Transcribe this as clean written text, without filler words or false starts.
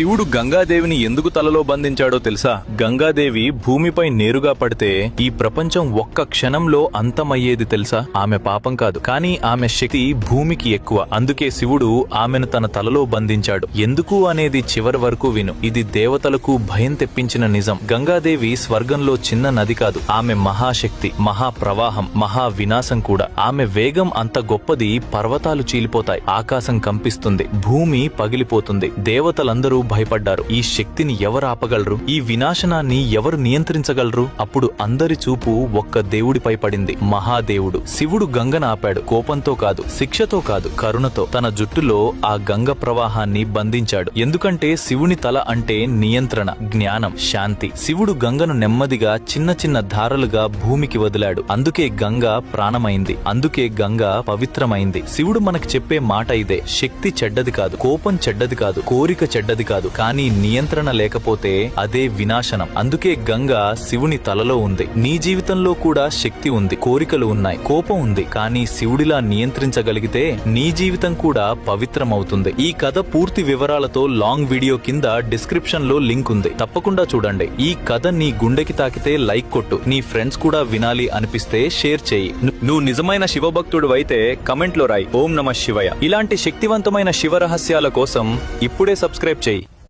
శివుడు గంగాదేవిని ఎందుకు తలలో బంధించాడో తెలుసా? గంగాదేవి భూమిపై నేరుగా పడితే ఈ ప్రపంచం ఒక్క క్షణంలో అంతమయ్యేది తెలుసా? ఆమె పాపం కాదు, కానీ ఆమె శక్తి భూమికి ఎక్కువ. అందుకే శివుడు ఆమెను తన తలలో బంధించాడు. ఎందుకు అనేది చివరి వరకు విను. ఇది దేవతలకు భయం తెప్పించిన నిజం. గంగాదేవి స్వర్గంలో చిన్న నది కాదు, ఆమె మహాశక్తి, మహాప్రవాహం, మహా వినాశం కూడా. ఆమె వేగం అంత గొప్పది, పర్వతాలు చీలిపోతాయి, ఆకాశం కంపిస్తుంది, భూమి పగిలిపోతుంది. దేవతలందరూ భయపడ్డారు. ఈ శక్తిని ఎవరు ఆపగలరు? ఈ వినాశనాన్ని ఎవరు నియంత్రించగలరు? అప్పుడు అందరి చూపు ఒక్క దేవుడిపై పడింది, మహాదేవుడు. శివుడు గంగను ఆపాడు. కోపంతో కాదు, శిక్షతో కాదు, కరుణతో. తన జుట్టులో ఆ గంగ ప్రవాహాన్ని బంధించాడు. ఎందుకంటే శివుని తల అంటే నియంత్రణ, జ్ఞానం, శాంతి. శివుడు గంగను నెమ్మదిగా చిన్న చిన్న ధారలుగా భూమికి వదిలాడు. అందుకే గంగ ప్రాణమైంది, అందుకే గంగ పవిత్రమైంది. శివుడు మనకు చెప్పే మాట ఇదే: శక్తి చెడ్డది కాదు, కోపం చెడ్డది కాదు, కోరిక చెడ్డది కాదు, కానీ నియంత్రణ లేకపోతే అదే వినాశనం. అందుకే గంగ శివుని తలలో ఉంది. నీ జీవితంలో కూడా శక్తి ఉంది, కోరికలు ఉన్నాయి, కోపం ఉంది, కానీ శివుడిలా నియంత్రించగలిగితే నీ జీవితం కూడా పవిత్రమవుతుంది. ఈ కథ పూర్తి వివరాలతో లాంగ్ వీడియో కింద డిస్క్రిప్షన్ లో లింక్ ఉంది, తప్పకుండా చూడండి. ఈ కథ నీ గుండెకి తాకితే లైక్ కొట్టు, నీ ఫ్రెండ్స్ కూడా వినాలి అనిపిస్తే షేర్ చేయి. నువ్వు నిజమైన శివభక్తుడు అయితే కమెంట్ లో రాయి ఓం నమః శివయ. ఇలాంటి శక్తివంతమైన శివ రహస్యాల కోసం ఇప్పుడే సబ్స్క్రైబ్ చేయి.